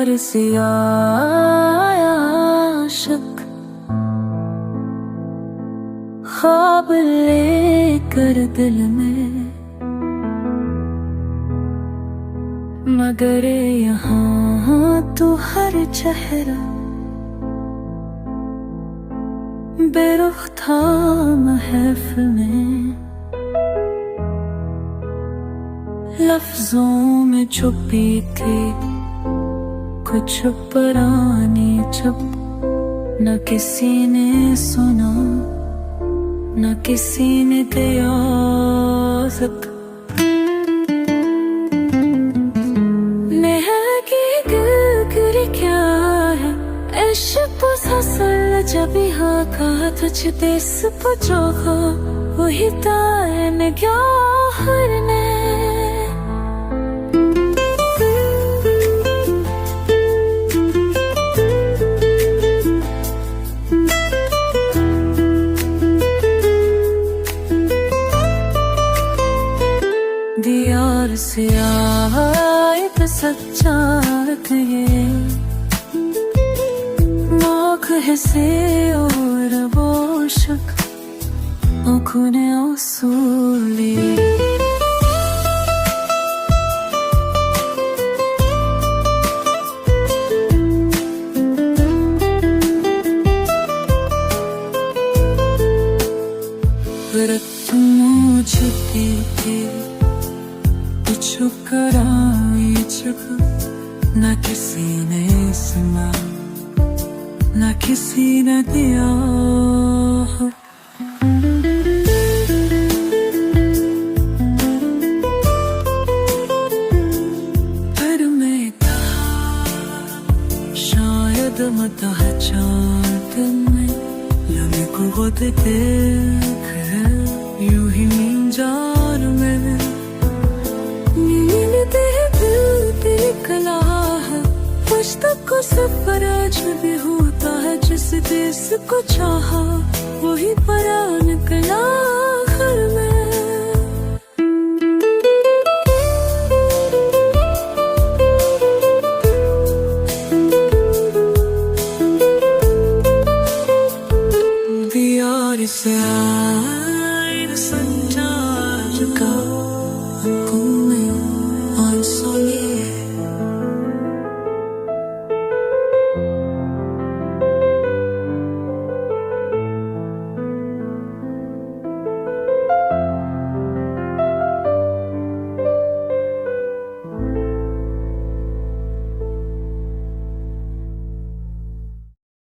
दियार से आया आशिक, ख्वाब लेकर दिल में, मगर यहाँ तो हर चेहरा बेरुख था महफिल में। लफ्जों में छुपी थी कुछ पुरानी चुप, न किसी ने सुना न किसी ने दिया ज़िक्र। महकी गिर क्या है इश्क फसल, जब यहाँ कहा तुझ देश पुछो वही तायन क्या हरने। दियार से आए तो सच्चा ये नाक है से और वो शक आँखों ने आंसू लिए। रत मुझे थी छुप कर आई छुप, न किसी ने सुना न किसी ने दिया। पर मैं था शायद मता चाहत में, लम्हे को खुद देख यूं ही नींद जार में। तक को सफर आज भी होता है, जिस देश को चाहा वही परा निकला।